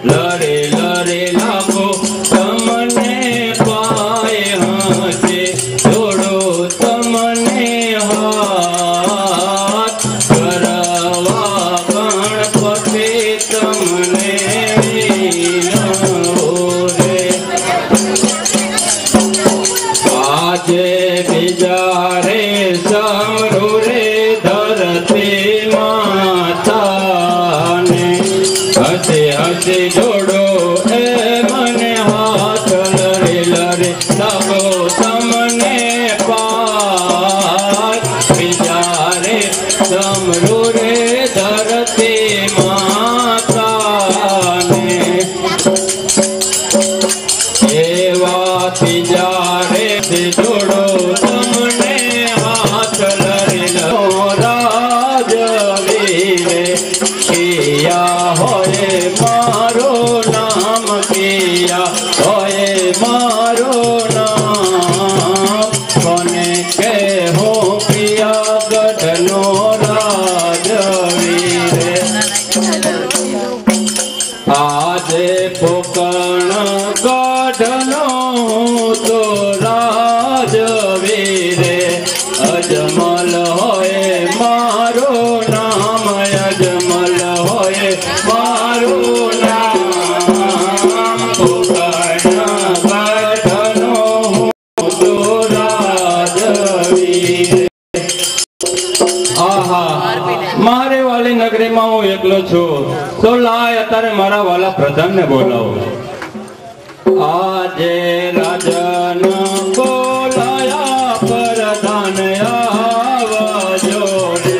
લરે લરે લાગો તમને પાય હશે જોડો તમને હાથ કરવા ગણપતિ તમને રે આજે બીજા રે સમરૂ રે ધરતી માતાને હસે હસે જોડો એ મને હાથ લરે લરે લાગો તમને પાર બીજા રે સમરૂ રે ધરતી માતાને એવા બીજા રે જોડો તમને હાથ લરે લો રાજવીરે કિયા હોય મારો નામ કિયા હોય મારો નામ કોને કે હો પિયા ગઢનો રાજવીરે આજે પોકણ ગઢનો તો રાજવીરે અજમલ હોય મારો નામ અજમલ હોય મારું નામ પોકણ ગઢનો તો રાજવીરે મારે વાલી નગરીમાં હું એકલો છું તો લાય અત્યારે મારા વાલા પ્રધાનને બોલાવો આજે રાજન બોલાયા પ્રધાન આવજો રે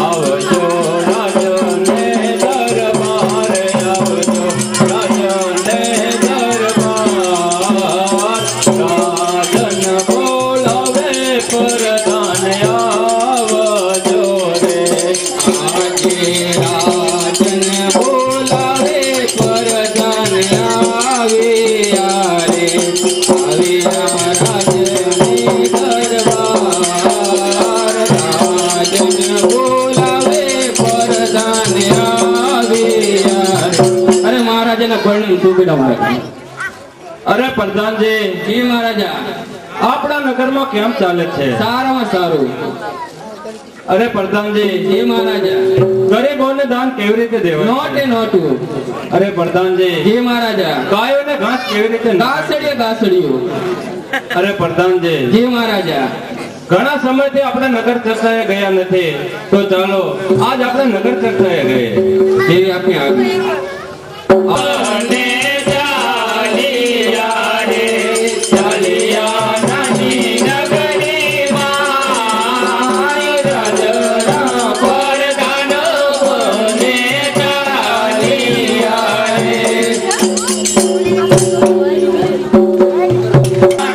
આવજો રાજને દરબારે આવજો રાજને દરબાર રાજન બોલાવે પ્રધાન આવજો રે આજે રાજન બોલાવે પ્રધાન આવ્યા રે આવ્યા રાજની દરબાર રાજન બોલાવે પ્રધાન આવ્યા રે અરે મહારાજાના પરણી સુબેડા મારે અરે પ્રધાનજી જી મહારાજા આપણા નગરમાં કેમ ચાલે છે સારામાં સારું અરે પ્રધાનજી જી મહારાજા ગરીબોને દાન કેવી રીતે દેવું નોટે નોટું અરે પ્રધાનજી જી મહારાજા ગાયોને ઘાસ કેવી રીતે ઘાસડીએ ઘાસડીઓ અરે પ્રધાનજી જી મહારાજા ઘણા સમયથી આપણે નગર ચર્ચાએ ગયા નથી તો ચાલો આજ આપણે નગર ચર્ચાએ ગયે જેવી આપની આજ્ઞા